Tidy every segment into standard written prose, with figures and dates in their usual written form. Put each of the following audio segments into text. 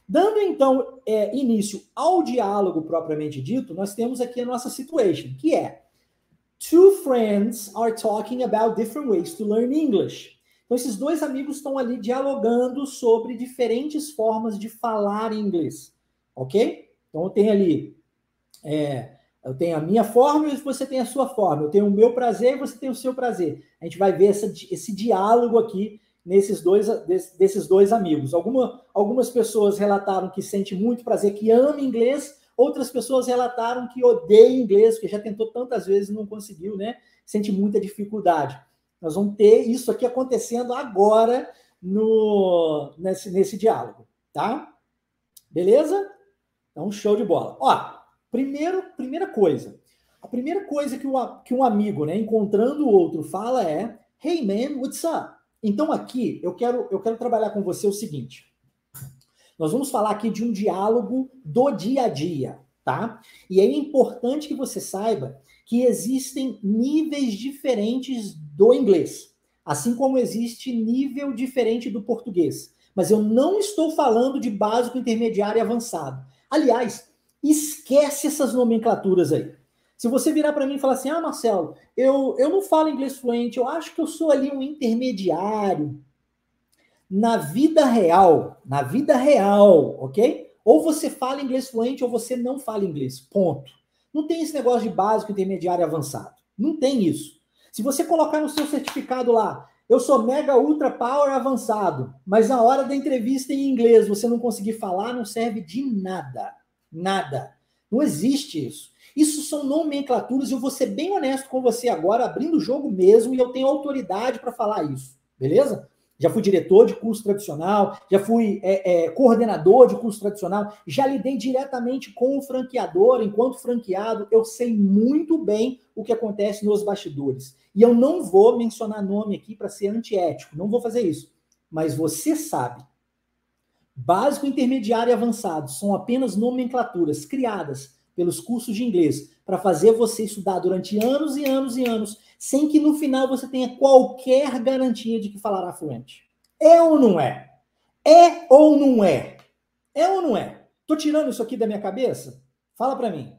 Dando, então, início ao diálogo propriamente dito, nós temos aqui a nossa situation, que é two friends are talking about different ways to learn English. Então, esses dois amigos estão ali dialogando sobre diferentes formas de falar inglês, ok? Então, eu tenho ali, eu tenho a minha forma e você tem a sua forma. Eu tenho o meu prazer e você tem o seu prazer. A gente vai ver esse diálogo aqui desses dois amigos. Algumas pessoas relataram que sente muito prazer, que ama inglês. Outras pessoas relataram que odeia inglês, que já tentou tantas vezes e não conseguiu, né? Sente muita dificuldade. Nós vamos ter isso aqui acontecendo agora nesse diálogo, tá? Beleza? Então, show de bola. Ó, primeira coisa. A primeira coisa que um amigo, né, encontrando o outro, fala é: Hey man, what's up? Então, aqui, eu quero trabalhar com você o seguinte. Nós vamos falar aqui de um diálogo do dia a dia, tá? E é importante que você saiba que existem níveis diferentes do inglês, assim como existe nível diferente do português. Mas eu não estou falando de básico, intermediário e avançado. Aliás, esquece essas nomenclaturas aí. Se você virar para mim e falar assim, Marcelo, eu não falo inglês fluente, eu acho que eu sou ali um intermediário. Na vida real, ok? Ou você fala inglês fluente ou você não fala inglês, ponto. Não tem esse negócio de básico, intermediário e avançado. Não tem isso. Se você colocar no seu certificado lá, eu sou mega ultra power avançado, mas na hora da entrevista em inglês você não conseguir falar, não serve de nada. Nada. Não existe isso. Isso são nomenclaturas e eu vou ser bem honesto com você agora, abrindo o jogo mesmo, e eu tenho autoridade para falar isso. Beleza? Já fui diretor de curso tradicional, já fui coordenador de curso tradicional, já lidei diretamente com o franqueador, enquanto franqueado, eu sei muito bem o que acontece nos bastidores. E eu não vou mencionar nome aqui para ser antiético, não vou fazer isso. Mas você sabe, básico, intermediário e avançado são apenas nomenclaturas criadas pelos cursos de inglês para fazer você estudar durante anos e anos e anos, sem que no final você tenha qualquer garantia de que falará fluente. É ou não é? É ou não é? É ou não é? Tô tirando isso aqui da minha cabeça? Fala para mim.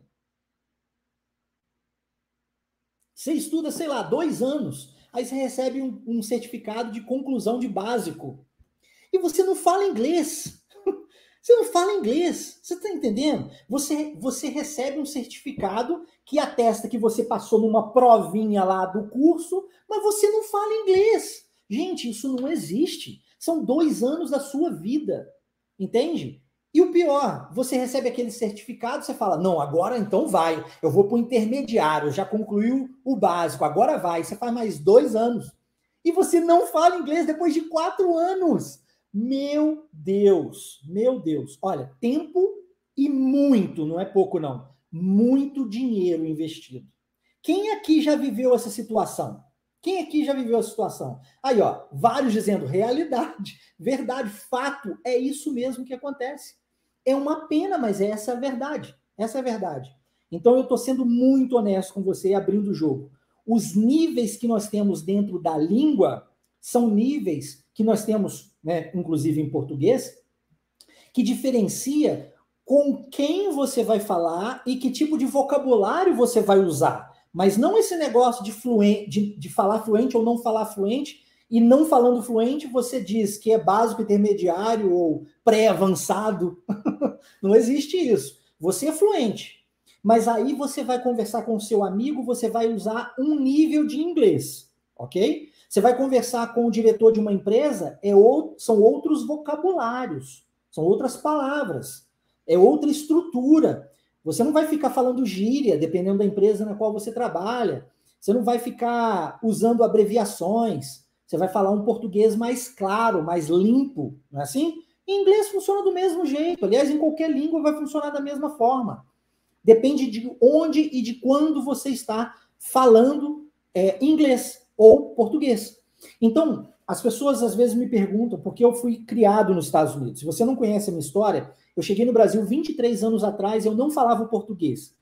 Você estuda, sei lá, 2 anos, aí você recebe um certificado de conclusão de básico. E você não fala inglês. Você não fala inglês, você está entendendo? Você recebe um certificado que atesta que você passou numa provinha lá do curso, mas você não fala inglês. Gente, isso não existe. São 2 anos da sua vida, entende? E o pior, você recebe aquele certificado, você fala, não, agora então vai, eu vou para o intermediário, já concluiu o básico, agora vai. Você faz mais 2 anos. E você não fala inglês depois de 4 anos. Meu Deus. Olha, tempo e muito, não é pouco não, muito dinheiro investido. Quem aqui já viveu essa situação? Aí, ó, vários dizendo realidade, verdade, fato, é isso mesmo que acontece. É uma pena, mas essa é a verdade. Então eu estou sendo muito honesto com você, abrindo o jogo. Os níveis que nós temos dentro da língua são níveis que nós temos, né, inclusive em português, que diferencia com quem você vai falar e que tipo de vocabulário você vai usar. Mas não esse negócio de falar fluente ou não falar fluente, e não falando fluente você diz que é básico, intermediário ou pré-avançado. Não existe isso. Você é fluente, mas aí você vai conversar com o seu amigo, você vai usar um nível de inglês, ok? Você vai conversar com o diretor de uma empresa, são outros vocabulários, são outras palavras, é outra estrutura. Você não vai ficar falando gíria, dependendo da empresa na qual você trabalha. Você não vai ficar usando abreviações. Você vai falar um português mais claro, mais limpo, não é assim? Em inglês funciona do mesmo jeito. Aliás, em qualquer língua vai funcionar da mesma forma. Depende de onde e de quando você está falando inglês ou português. Então, as pessoas às vezes me perguntam, porque eu fui criado nos Estados Unidos. Se você não conhece a minha história, eu cheguei no Brasil 23 anos atrás, eu não falava português.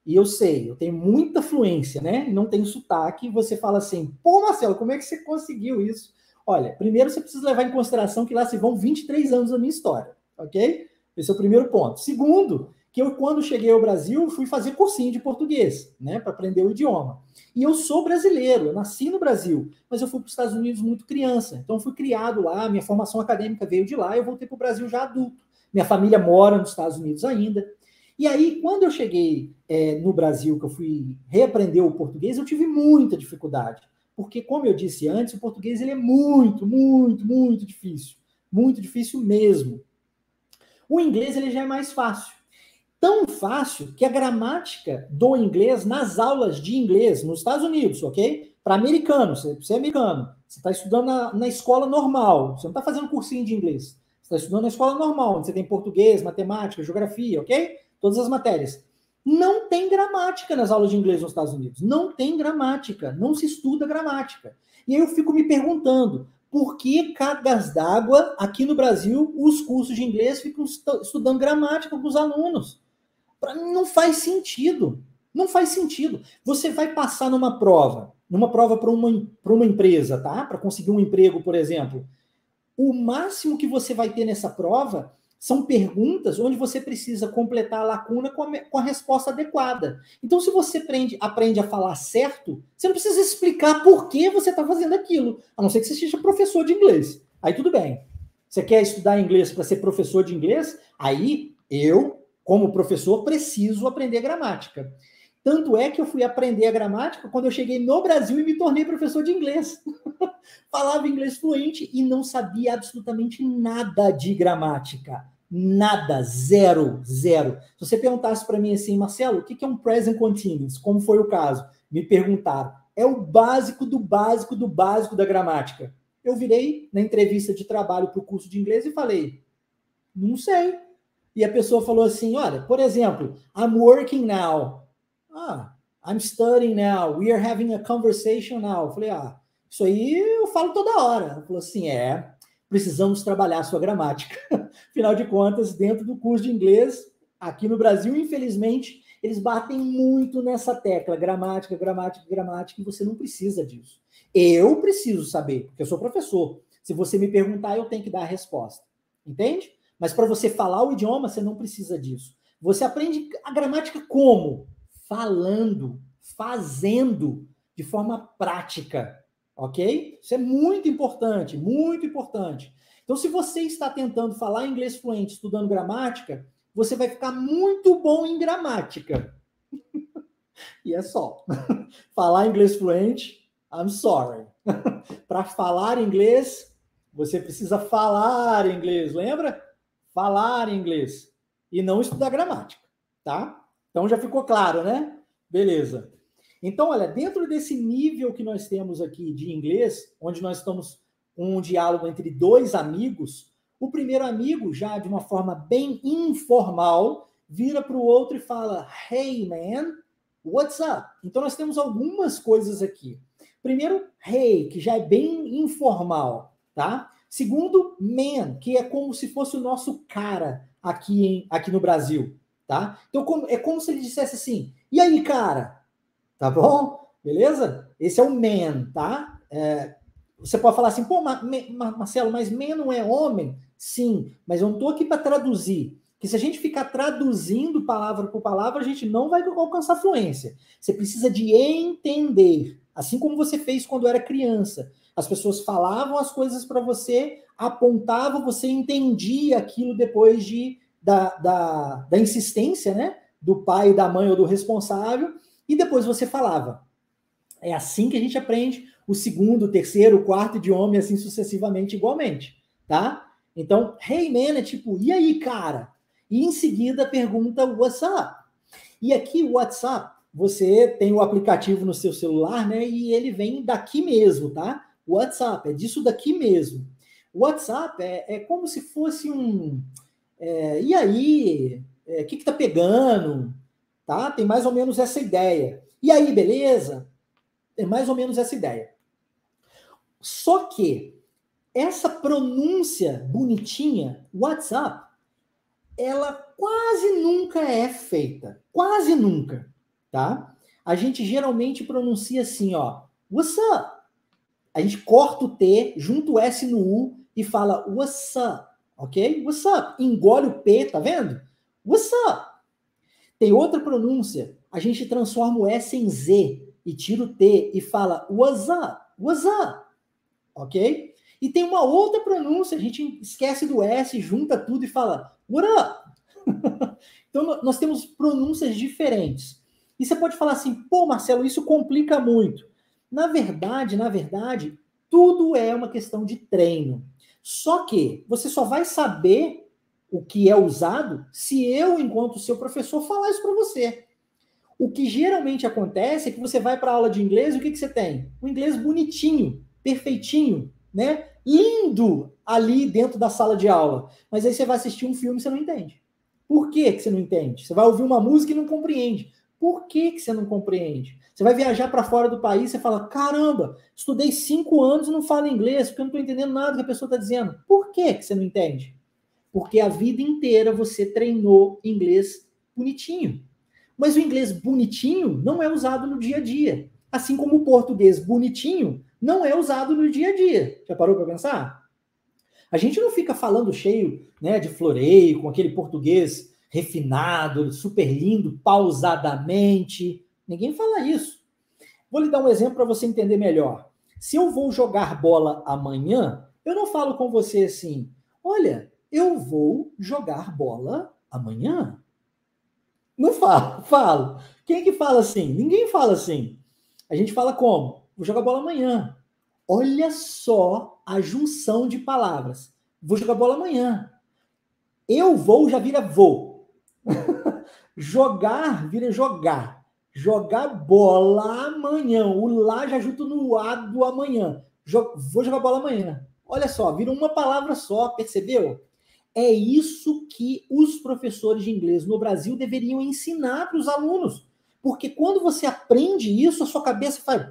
E eu sei, eu tenho muita fluência, né? Não tenho sotaque. E você fala assim, pô, Marcelo, como é que você conseguiu isso? Olha, primeiro você precisa levar em consideração que lá se vão 23 anos da minha história, ok? Esse é o primeiro ponto. Segundo, que eu, quando cheguei ao Brasil, fui fazer cursinho de português, né, para aprender o idioma. E eu sou brasileiro, eu nasci no Brasil, mas eu fui para os Estados Unidos muito criança. Então, eu fui criado lá, minha formação acadêmica veio de lá, eu voltei para o Brasil já adulto. Minha família mora nos Estados Unidos ainda. E aí, quando eu cheguei no Brasil, que eu fui reaprender o português, eu tive muita dificuldade. Porque, como eu disse antes, o português ele é muito, muito, muito difícil. Muito difícil mesmo. O inglês ele já é mais fácil. Tão fácil que a gramática do inglês, nas aulas de inglês, nos Estados Unidos, ok? Para americano, você é americano, você está estudando na escola normal, você não está fazendo cursinho de inglês, você está estudando na escola normal, onde você tem português, matemática, geografia, ok? Todas as matérias. Não tem gramática nas aulas de inglês nos Estados Unidos. Não tem gramática, não se estuda gramática. E aí eu fico me perguntando, por que cargas d'água aqui no Brasil os cursos de inglês ficam estudando gramática com os alunos? Não faz sentido. Não faz sentido. Você vai passar numa prova para uma empresa, tá? Para conseguir um emprego, por exemplo. O máximo que você vai ter nessa prova são perguntas onde você precisa completar a lacuna com a resposta adequada. Então, se você aprende a falar certo, você não precisa explicar por que você está fazendo aquilo, a não ser que você seja professor de inglês. Aí tudo bem. Você quer estudar inglês para ser professor de inglês? Aí eu, como professor, preciso aprender gramática. Tanto é que eu fui aprender a gramática quando eu cheguei no Brasil e me tornei professor de inglês. Falava inglês fluente e não sabia absolutamente nada de gramática. Nada, zero, zero. Se você perguntasse para mim assim, Marcelo, o que é um present continuous? Como foi o caso? Me perguntaram. É o básico do básico do básico da gramática. Eu virei na entrevista de trabalho para o curso de inglês e falei, não sei. E a pessoa falou assim, olha, por exemplo, I'm working now. I'm studying now. We are having a conversation now. Eu falei, isso aí eu falo toda hora. Ela falou assim, precisamos trabalhar a sua gramática. Afinal de contas, dentro do curso de inglês, aqui no Brasil, infelizmente, eles batem muito nessa tecla, gramática, gramática, gramática, e você não precisa disso. Eu preciso saber, porque eu sou professor. Se você me perguntar, eu tenho que dar a resposta. Entende? Mas para você falar o idioma, você não precisa disso. Você aprende a gramática como? Falando, fazendo, de forma prática. Ok? Isso é muito importante, muito importante. Então, se você está tentando falar inglês fluente estudando gramática, você vai ficar muito bom em gramática. E é só. Falar inglês fluente, I'm sorry. Para falar inglês, você precisa falar inglês, lembra? Falar inglês. E não estudar gramática, tá? Então já ficou claro, né? Beleza. Então, olha, dentro desse nível que nós temos aqui de inglês, onde nós estamos com um diálogo entre dois amigos, o primeiro amigo, já de uma forma bem informal, vira para o outro e fala, hey, man, what's up? Então, nós temos algumas coisas aqui. Primeiro, hey, que já é bem informal, tá? Segundo, man, que é como se fosse o nosso cara aqui no Brasil, tá? Então, é como se ele dissesse assim, e aí, cara? Tá bom? Beleza? Esse é o man, tá? Você pode falar assim, pô, Marcelo, mas man não é homem? Sim, mas eu não estou aqui para traduzir. Que se a gente ficar traduzindo palavra por palavra, a gente não vai alcançar fluência. Você precisa de entender, assim como você fez quando era criança. As pessoas falavam as coisas para você, apontavam, você entendia aquilo depois da insistência, né? Do pai, da mãe ou do responsável, e depois você falava. É assim que a gente aprende o segundo, o terceiro, o quarto idioma e assim sucessivamente, igualmente, tá? Então, hey man é tipo, e aí, cara? E em seguida pergunta what's up? E aqui, WhatsApp, você tem o aplicativo no seu celular, né? E ele vem daqui mesmo, tá? WhatsApp, é disso daqui mesmo. WhatsApp é como se fosse e aí? O que tá pegando? Tá? Tem mais ou menos essa ideia. E aí, beleza? É mais ou menos essa ideia. Só que essa pronúncia bonitinha, WhatsApp, ela quase nunca é feita. Quase nunca, tá? A gente geralmente pronuncia assim, ó, what's up? A gente corta o T, junta o S no U e fala what's up? ok? What's up? Engole o P, tá vendo? What's up? Tem outra pronúncia, a gente transforma o S em Z e tira o T e fala what's up? What's up? Ok? E tem uma outra pronúncia, a gente esquece do S, junta tudo e fala what up? Então, nós temos pronúncias diferentes. E você pode falar assim, pô, Marcelo, isso complica muito. Na verdade, tudo é uma questão de treino. Só que você só vai saber o que é usado se eu, enquanto seu professor, falar isso para você. O que geralmente acontece é que você vai para a aula de inglês e o que você tem? Um inglês bonitinho, perfeitinho, né? Lindo ali dentro da sala de aula. Mas aí você vai assistir um filme e você não entende. Por que você não entende? Você vai ouvir uma música e não compreende. Por que você não compreende? Você vai viajar para fora do país e fala, caramba, estudei 5 anos e não falo inglês, porque eu não estou entendendo nada do que a pessoa está dizendo. Por que você não entende? Porque a vida inteira você treinou inglês bonitinho. Mas o inglês bonitinho não é usado no dia a dia. Assim como o português bonitinho não é usado no dia a dia. Já parou para pensar? A gente não fica falando cheio, né, de floreio, com aquele português refinado, super lindo, pausadamente. Ninguém fala isso. Vou lhe dar um exemplo para você entender melhor. Se eu vou jogar bola amanhã, eu não falo com você assim, olha, eu vou jogar bola amanhã. Não falo, falo. Quem que fala assim? Ninguém fala assim. A gente fala como? Vou jogar bola amanhã. Olha só a junção de palavras. Vou jogar bola amanhã. Eu vou já vira vou. Jogar vira jogar. Jogar bola amanhã. O lá já junto no A do amanhã. Vou jogar bola amanhã. Olha só, vira uma palavra só, percebeu? É isso que os professores de inglês no Brasil deveriam ensinar para os alunos. Porque quando você aprende isso, a sua cabeça faz...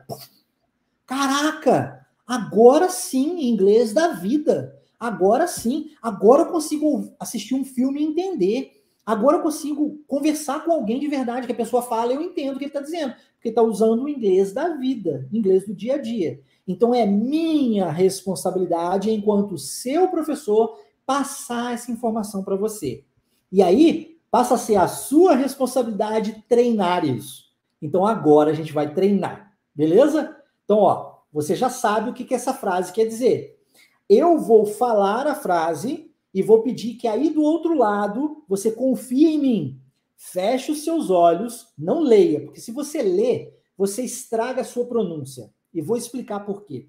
Caraca, agora sim, inglês da vida. Agora sim, agora eu consigo assistir um filme e entender. Agora eu consigo conversar com alguém de verdade, que a pessoa fala, eu entendo o que ele está dizendo. Porque está usando o inglês da vida, inglês do dia a dia. Então é minha responsabilidade, enquanto seu professor, passar essa informação para você. E aí, passa a ser a sua responsabilidade treinar isso. Então agora a gente vai treinar, beleza? Então, ó, você já sabe o que essa frase quer dizer. Eu vou falar a frase e vou pedir que aí do outro lado você confie em mim. Feche os seus olhos, não leia, porque se você ler, você estraga a sua pronúncia. E vou explicar por quê.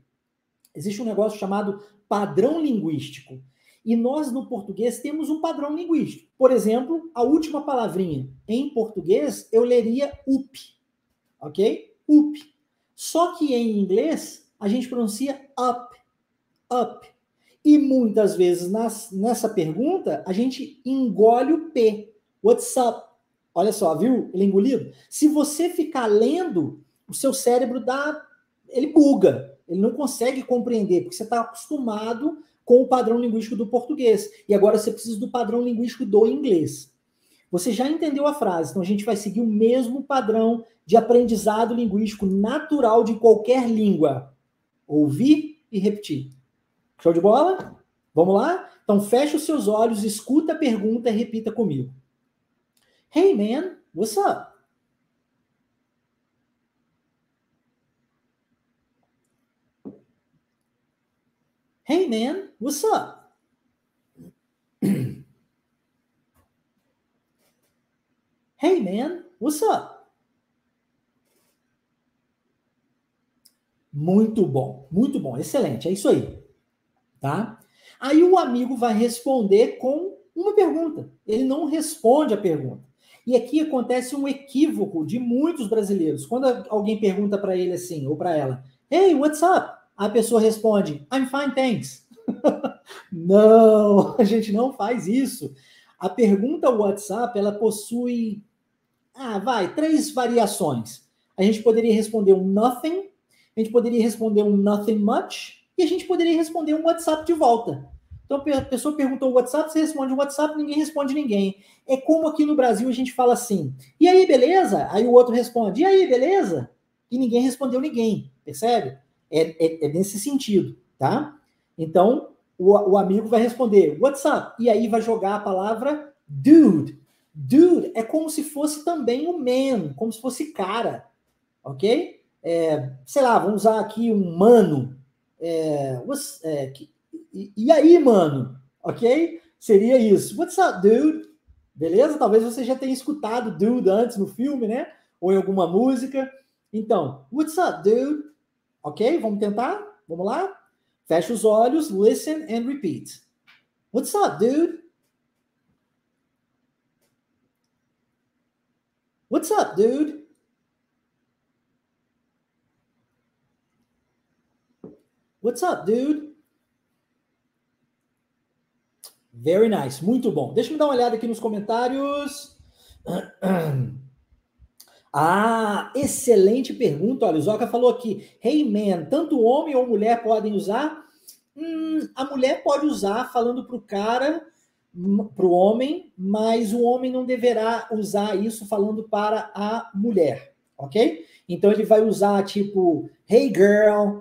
Existe um negócio chamado padrão linguístico. E nós, no português, temos um padrão linguístico. Por exemplo, a última palavrinha em português, eu leria up. Ok? Up. Só que em inglês, a gente pronuncia up. Up. E muitas vezes nessa pergunta, a gente engole o P. What's up? Olha só, viu? Ele engolido. Se você ficar lendo, o seu cérebro ele buga. Ele não consegue compreender, porque você está acostumado com o padrão linguístico do português. E agora você precisa do padrão linguístico do inglês. Você já entendeu a frase, então a gente vai seguir o mesmo padrão de aprendizado linguístico natural de qualquer língua. Ouvir e repetir. Show de bola? Vamos lá? Então feche os seus olhos, escuta a pergunta e repita comigo. Hey man, what's up? Hey man, what's up? Hey man, what's up? Muito bom, excelente, é isso aí, tá? Aí o amigo vai responder com uma pergunta, ele não responde a pergunta. E aqui acontece um equívoco de muitos brasileiros. Quando alguém pergunta para ele assim, ou para ela, hey, what's up? A pessoa responde, I'm fine, thanks. Não, a gente não faz isso. A pergunta WhatsApp, ela possui, 3 variações. A gente poderia responder um nothing, a gente poderia responder um nothing much, e a gente poderia responder um WhatsApp de volta. Então a pessoa perguntou o WhatsApp, você responde o WhatsApp, ninguém responde ninguém. É como aqui no Brasil a gente fala assim, e aí, beleza? Aí o outro responde, e aí, beleza? E ninguém respondeu ninguém, percebe? É nesse sentido, tá? Então, o amigo vai responder, what's up? E aí vai jogar a palavra dude. Dude é como se fosse também o man, como se fosse cara, ok? Sei lá, vamos usar aqui um mano. E aí, mano? Ok? Seria isso. What's up, dude? Beleza? Talvez você já tenha escutado dude antes no filme, né? Ou em alguma música. Então, what's up, dude? Ok? Vamos tentar? Vamos lá? Fecha os olhos, listen and repeat. What's up, dude? What's up, dude? What's up, dude? Very nice, muito bom. Deixa eu dar uma olhada aqui nos comentários. Ah, excelente pergunta. Olha, o Zoca falou aqui. Hey man, tanto homem ou mulher podem usar? A mulher pode usar falando para o cara, para o homem, mas o homem não deverá usar isso falando para a mulher, ok? Então ele vai usar tipo, hey girl,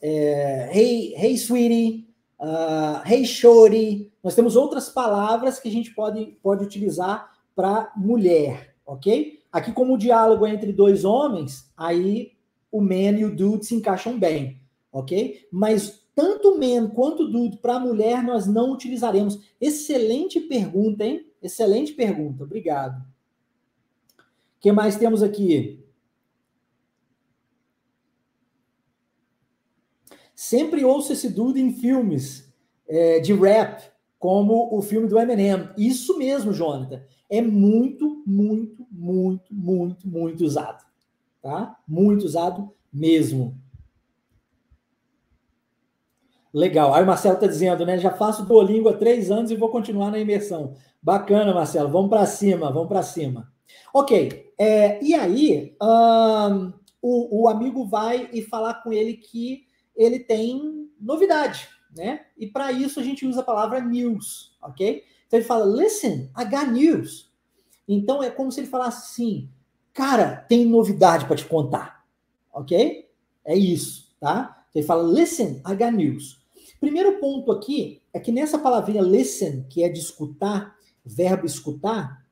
hey sweetie, hey shorty. Nós temos outras palavras que a gente pode utilizar para mulher, ok? Aqui, como o diálogo é entre dois homens, aí o man e o dude se encaixam bem, ok? Mas tanto man quanto dude para mulher nós não utilizaremos. Excelente pergunta, hein? Excelente pergunta, obrigado. O que mais temos aqui? Sempre ouço esse dude em filmes de rap, como o filme do Eminem. Isso mesmo, Jonathan. É muito, muito, muito, muito, muito usado. Tá? Muito usado mesmo. Legal. Aí o Marcelo está dizendo, né? Já faço Duolingo há 3 anos e vou continuar na imersão. Bacana, Marcelo. Vamos para cima, vamos para cima. Ok. E aí, o amigo vai e falar com ele que ele tem novidade, né? E para isso a gente usa a palavra news, ok? Então ele fala, listen, I got news. Então é como se ele falasse assim, cara, tem novidade para te contar, ok? É isso, tá? Então ele fala, listen, I got news. Primeiro ponto aqui é que nessa palavrinha listen, que é de escutar, verbo escutar,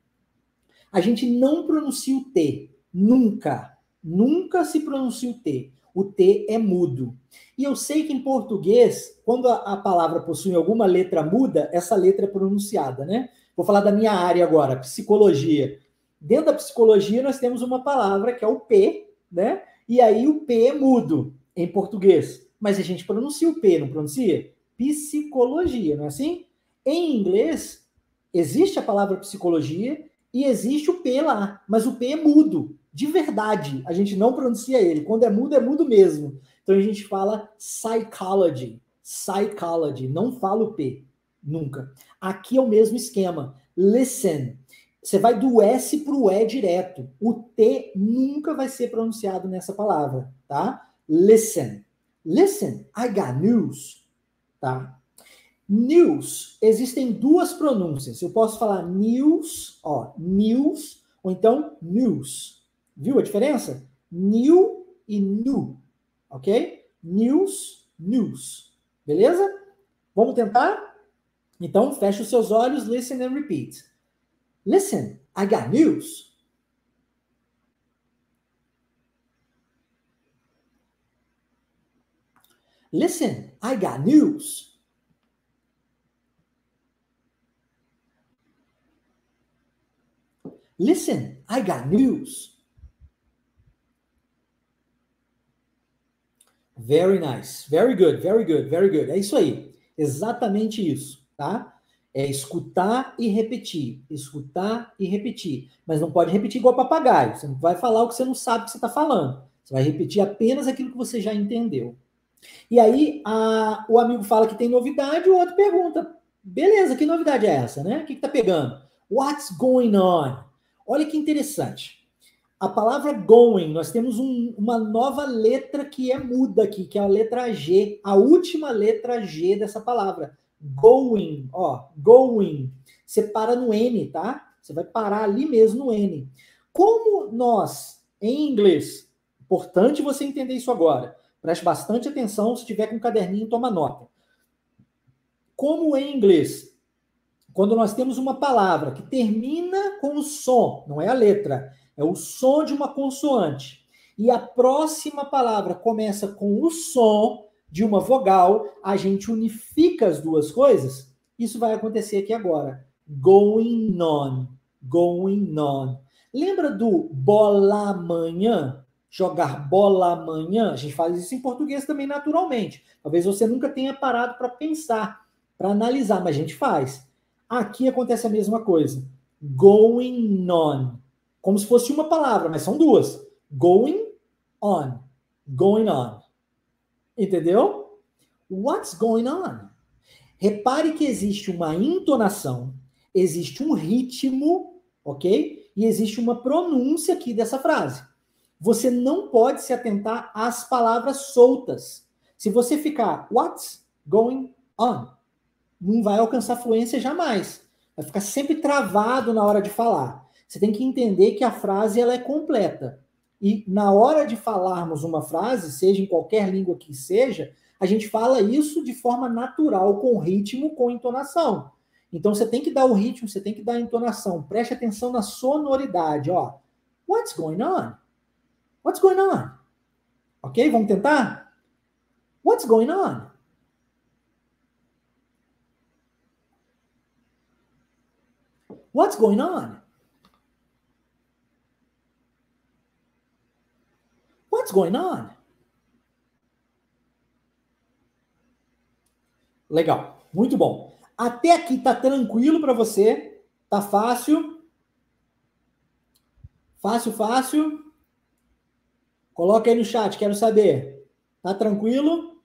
a gente não pronuncia o T. Nunca. Nunca se pronuncia o T. O T é mudo. E eu sei que em português, quando a palavra possui alguma letra muda, essa letra é pronunciada, né? Vou falar da minha área agora, psicologia. Dentro da psicologia, nós temos uma palavra que é o P, né? E aí o P é mudo em português. Mas a gente pronuncia o P, não pronuncia? Psicologia, não é assim? Em inglês, existe a palavra psicologia e existe o P lá, mas o P é mudo, de verdade. A gente não pronuncia ele. Quando é mudo mesmo. Então a gente fala psychology, psychology, não fala o P, nunca. Aqui é o mesmo esquema. Listen. Você vai do S para o E direto. O T nunca vai ser pronunciado nessa palavra, tá? Listen. Listen, I got news. Tá? News, existem duas pronúncias. Eu posso falar news, ó, news, ou então news. Viu a diferença? New e nu, ok? News, news. Beleza? Vamos tentar? Então, feche os seus olhos, listen and repeat. Listen, I got news. Listen, I got news. Listen, I got news. Very nice. Very good, very good, very good. É isso aí. Exatamente isso, tá? É escutar e repetir. Escutar e repetir. Mas não pode repetir igual papagaio. Você não vai falar o que você não sabe que você está falando. Você vai repetir apenas aquilo que você já entendeu. E aí, o amigo fala que tem novidade, o outro pergunta, beleza, que novidade é essa, né? O que tá pegando? What's going on? Olha que interessante. A palavra going, nós temos uma nova letra que é muda aqui, que é a letra G, a última letra G dessa palavra. Going, ó, going. Você para no N, tá? Você vai parar ali mesmo no N. Como nós, em inglês, importante você entender isso agora. Preste bastante atenção, se tiver com um caderninho, toma nota. como em inglês, quando nós temos uma palavra que termina com o som, não é a letra, é o som de uma consoante, e a próxima palavra começa com o som de uma vogal, a gente unifica as duas coisas. Isso vai acontecer aqui agora. Going on. Going on. Lembra do bola amanhã? Jogar bola amanhã? A gente faz isso em português também naturalmente. Talvez você nunca tenha parado para pensar, para analisar, mas a gente faz. Aqui acontece a mesma coisa. Going on. Como se fosse uma palavra, mas são duas. Going on. Going on. Entendeu? What's going on? Repare que existe uma entonação, existe um ritmo, ok? E existe uma pronúncia aqui dessa frase. Você não pode se atentar às palavras soltas. Se você ficar what's going on, não vai alcançar fluência jamais. Vai ficar sempre travado na hora de falar. Você tem que entender que a frase ela é completa. E na hora de falarmos uma frase, seja em qualquer língua que seja, a gente fala isso de forma natural, com ritmo, com entonação. Então você tem que dar o ritmo, você tem que dar a entonação. Preste atenção na sonoridade, ó. What's going on? What's going on? Ok? Vamos tentar? What's going on? What's going on? What's going on? Legal, muito bom. Até aqui tá tranquilo para você? Tá fácil? Fácil, fácil? Coloca aí no chat, quero saber. Tá tranquilo?